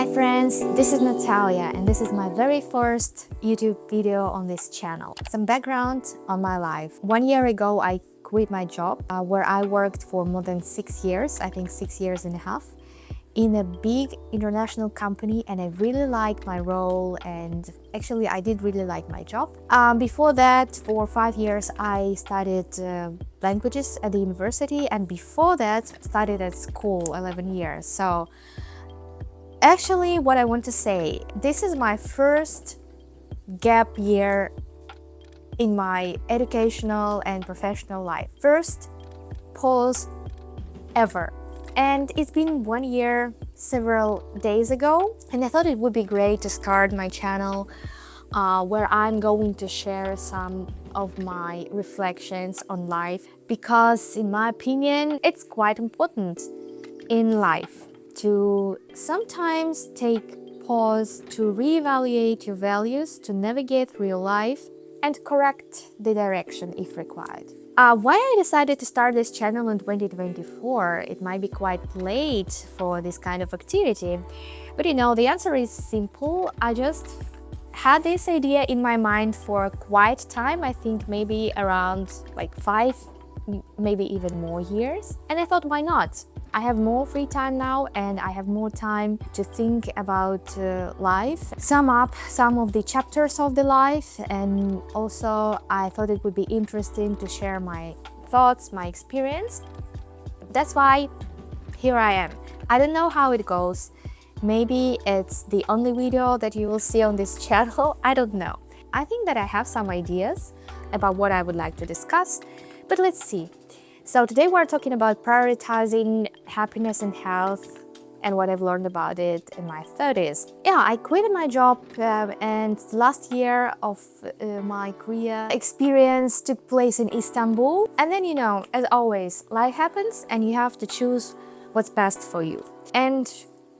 Hi friends, this is Natalia and this is my very first YouTube video on this channel. Some background on my life. 1 year ago I quit my job where I worked for more than 6 years, I think 6 years and a half, in a big international company, and I really liked my role, and actually I did really like my job. Before that, for 5 years I studied languages at the university, and before that studied at school 11 years. So actually, what I want to say, this is my first gap year in my educational and professional life. First pause ever. And it's been 1 year several days ago, and I thought it would be great to start my channel where I'm going to share some of my reflections on life, because in my opinion it's quite important in life to sometimes take pause to reevaluate your values, to navigate real life and correct the direction if required. Why I decided to start this channel in 2024, it might be quite late for this kind of activity, but the answer is simple. I just had this idea in my mind for quite time, I think maybe around like 5, maybe even more years, and I thought, why not? I have more free time now and I have more time to think about life, sum up some of the chapters of the life, and also I thought it would be interesting to share my thoughts, my experience. That's why here I am. I don't know how it goes. Maybe it's the only video that you will see on this channel. I don't know. I think that I have some ideas about what I would like to discuss, but let's see. So today we're talking about prioritizing happiness and health and what I've learned about it in my 30s. Yeah, I quit my job and last year of my career experience took place in Istanbul. And then, as always, life happens and you have to choose what's best for you. And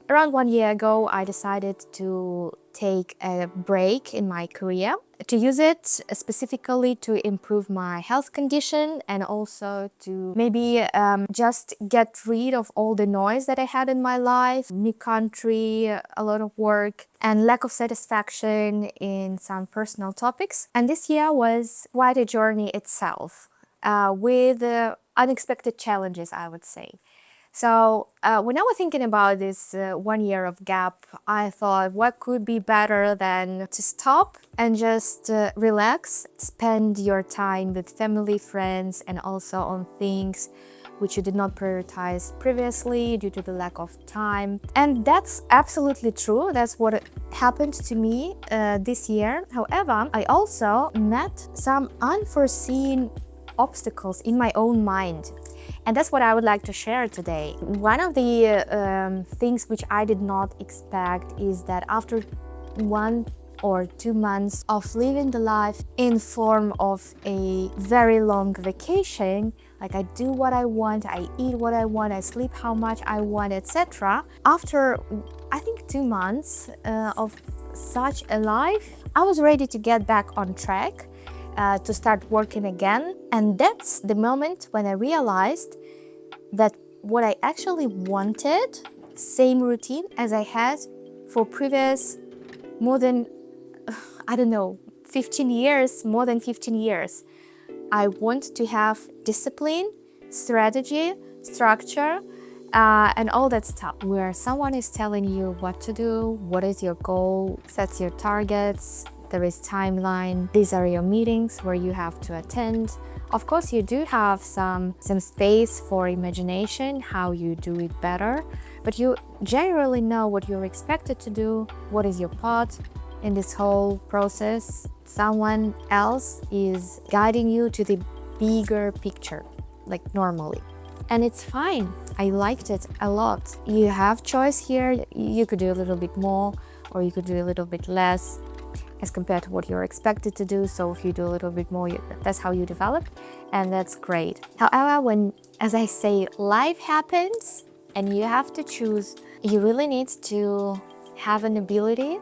around 1 year ago, I decided to take a break in my career, to use it specifically to improve my health condition and also to maybe just get rid of all the noise that I had in my life, new country, a lot of work, and lack of satisfaction in some personal topics. And this year was quite a journey itself, with unexpected challenges, I would say. So when I was thinking about this 1 year of gap, I thought, what could be better than to stop and just relax, spend your time with family, friends, and also on things which you did not prioritize previously due to the lack of time. And that's absolutely true. That's what happened to me this year. However, I also met some unforeseen obstacles in my own mind. And that's what I would like to share today. One of the things which I did not expect is that after 1 or 2 months of living the life in form of a very long vacation, like I do what I want, I eat what I want, I sleep how much I want, etc. After, I think, 2 months of such a life, I was ready to get back on track, to start working again. And that's the moment when I realized that what I actually wanted, same routine as I had for previous more than, 15 years, more than 15 years. I want to have discipline, strategy, structure, and all that stuff, where someone is telling you what to do, what is your goal, sets your targets, there is timeline, these are your meetings where you have to attend. Of course, you do have some space for imagination, how you do it better, but you generally know what you're expected to do, what is your part in this whole process. Someone else is guiding you to the bigger picture, like normally. And it's fine. I liked it a lot. You have choice here. You could do a little bit more or you could do a little bit less as compared to what you're expected to do. So if you do a little bit more, that's how you develop, and that's great. However, when, as I say, life happens and you have to choose, you really need to have an ability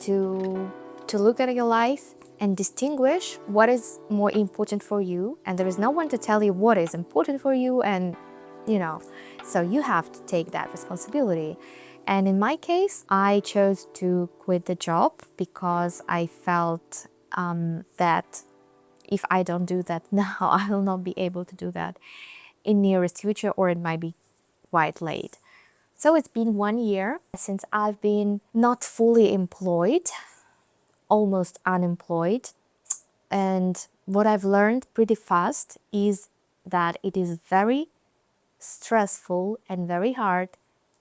to look at your life and distinguish what is more important for you. And there is no one to tell you what is important for you, and so you have to take that responsibility. And in my case, I chose to quit the job because I felt that if I don't do that now, I will not be able to do that in nearest future, or it might be quite late. So it's been 1 year since I've been not fully employed, almost unemployed. And what I've learned pretty fast is that it is very stressful and very hard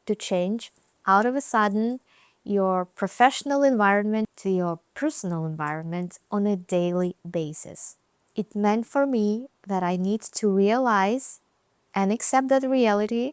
to change out of a sudden your professional environment to your personal environment on a daily basis. It meant for me that I need to realize and accept that reality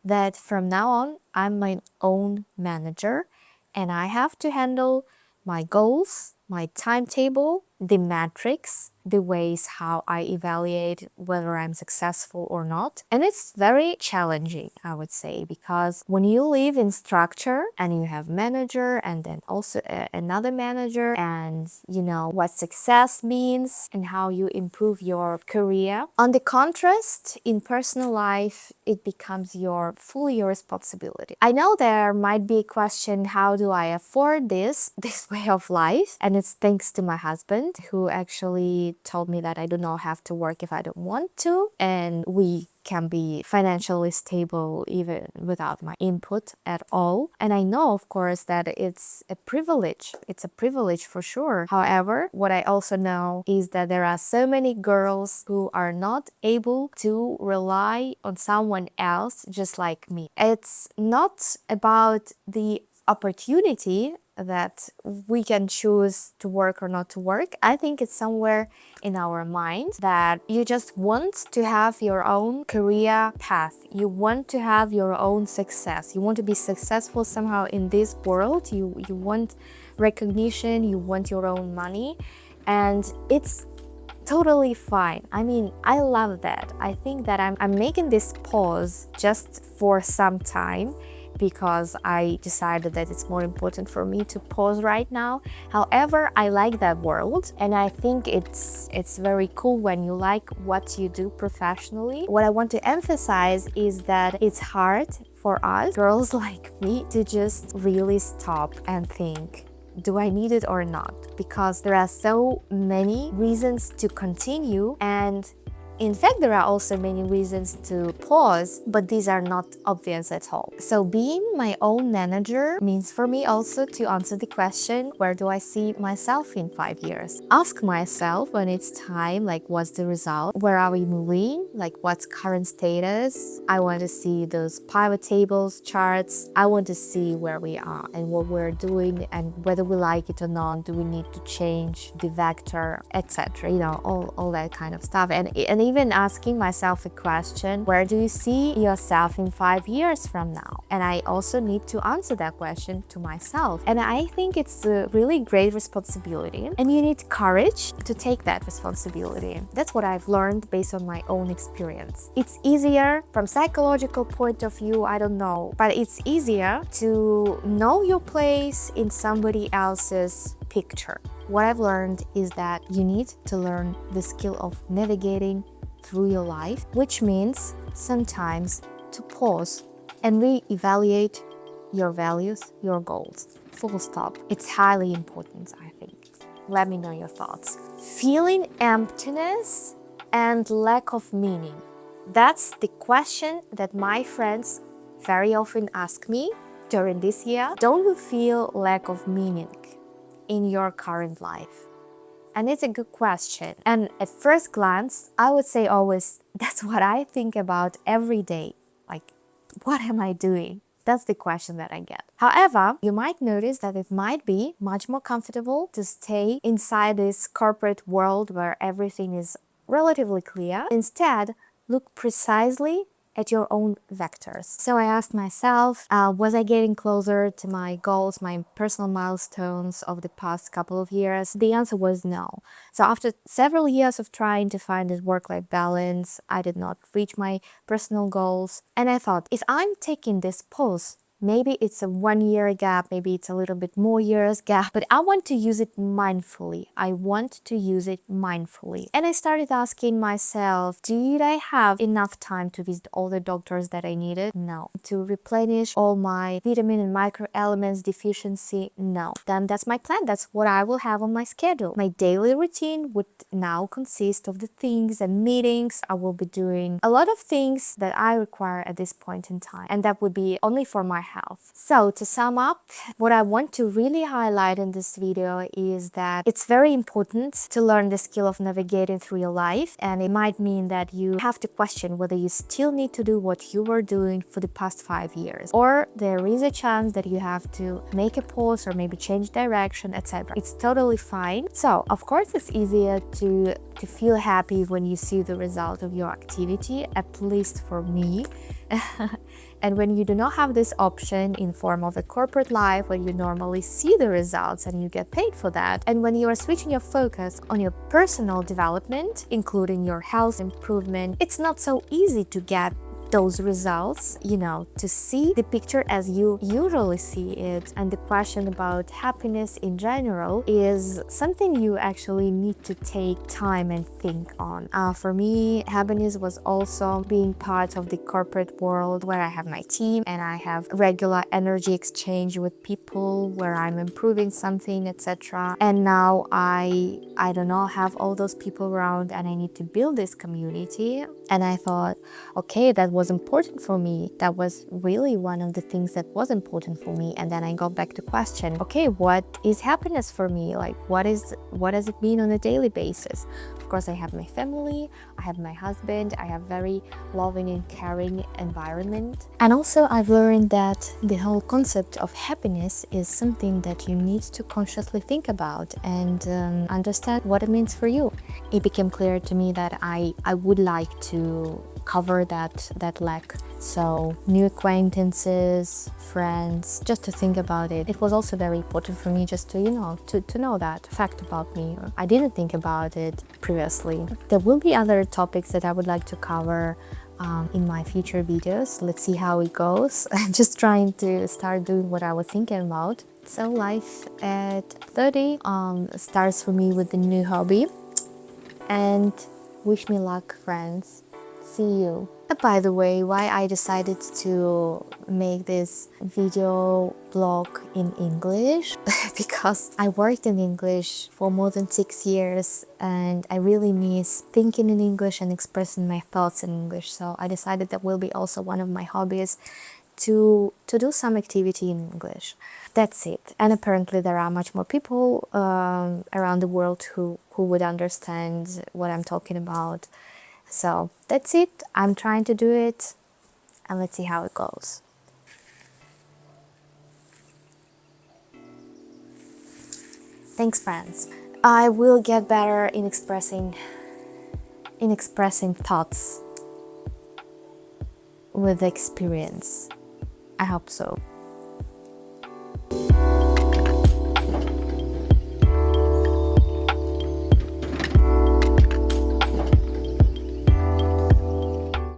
that from now on, I'm my own manager and I have to handle my goals, my timetable, the metrics, the ways how I evaluate whether I'm successful or not. And it's very challenging, I would say, because when you live in structure and you have manager and then also another manager, and you know what success means and how you improve your career. On the contrast, in personal life, it becomes fully your responsibility. I know there might be a question, how do I afford this way of life? And it's thanks to my husband, who actually told me that I do not have to work if I don't want to, and we can be financially stable even without my input at all. And I know, of course, that it's a privilege. It's a privilege for sure. However, what I also know is that there are so many girls who are not able to rely on someone else just like me. It's not about the opportunity that we can choose to work or not to work. I think it's somewhere in our mind that you just want to have your own career path. You want to have your own success. You want to be successful somehow in this world. You want recognition, you want your own money, and it's totally fine. I mean, I love that. I think that I'm making this pause just for some time because I decided that it's more important for me to pause right now. However, I like that world, and I think it's very cool when you like what you do professionally. What I want to emphasize is that it's hard for us, girls like me, to just really stop and think, do I need it or not? Because there are so many reasons to continue, and in fact, there are also many reasons to pause, but these are not obvious at all. So being my own manager means for me also to answer the question, where do I see myself in 5 years? Ask myself when it's time, like, what's the result? Where are we moving? Like, what's current status? I want to see those pivot tables, charts. I want to see where we are and what we're doing and whether we like it or not. Do we need to change the vector, etc. You know, all that kind of stuff. And even asking myself a question, where do you see yourself in 5 years from now? And I also need to answer that question to myself. And I think it's a really great responsibility, and you need courage to take that responsibility. That's what I've learned based on my own experience. It's easier from psychological point of view, I don't know, but it's easier to know your place in somebody else's picture. What I've learned is that you need to learn the skill of navigating through your life, which means sometimes to pause and re-evaluate your values, your goals. Full stop. It's highly important, I think. Let me know your thoughts. Feeling emptiness and lack of meaning. That's the question that my friends very often ask me during this year. Don't you feel lack of meaning in your current life? And it's a good question. And at first glance, I would say always, that's what I think about every day. Like, what am I doing? That's the question that I get. However, you might notice that it might be much more comfortable to stay inside this corporate world where everything is relatively clear. Instead, look precisely at your own vectors. So I asked myself, was I getting closer to my goals, my personal milestones of the past couple of years? The answer was no. So after several years of trying to find this work-life balance, I did not reach my personal goals. And I thought, if I'm taking this pause Maybe it's a 1 year gap, maybe it's a little bit more years gap, but I want to use it mindfully. I want to use it mindfully. And I started asking myself, did I have enough time to visit all the doctors that I needed? No. To replenish all my vitamin and micro elements deficiency? No. Then that's my plan. That's what I will have on my schedule. My daily routine would now consist of the things and meetings. I will be doing a lot of things that I require at this point in time, and that would be only for my health. So to sum up, what I want to really highlight in this video is that it's very important to learn the skill of navigating through your life, and it might mean that you have to question whether you still need to do what you were doing for the past 5 years, or there is a chance that you have to make a pause or maybe change direction, etc. It's totally fine. So of course it's easier to feel happy when you see the result of your activity, at least for me. And when you do not have this option in form of a corporate life where you normally see the results and you get paid for that, and when you are switching your focus on your personal development, including your health improvement, it's not so easy to get those results, to see the picture as you usually see it. And the question about happiness in general is something you actually need to take time and think on. For me, happiness was also being part of the corporate world where I have my team and I have regular energy exchange with people where I'm improving something, etc. And now I do not have all those people around and I need to build this community. And I thought, okay, that was important for me. That was really one of the things that was important for me. And then I got back to question, okay, what is happiness for me? Like, what does it mean on a daily basis? Of course, I have my family, I have my husband, I have very loving and caring environment. And also I've learned that the whole concept of happiness is something that you need to consciously think about and understand what it means for you. It became clear to me that I would like to cover that lack. So new acquaintances, friends, just to think about it. It was also very important for me just to, to know that fact about me. I didn't think about it previously. There will be other topics that I would like to cover in my future videos. Let's see how it goes. I'm just trying to start doing what I was thinking about. So life at 30 starts for me with a new hobby. And wish me luck, friends. See you. By the way, why I decided to make this video blog in English because I worked in English for more than 6 years and I really miss thinking in English and expressing my thoughts in English. So I decided that will be also one of my hobbies to do some activity in English. That's it. And apparently there are much more people around the world who would understand what I'm talking about. So that's it. I'm trying to do it and let's see how it goes. Thanks, friends. I will get better in expressing thoughts with experience. I hope so.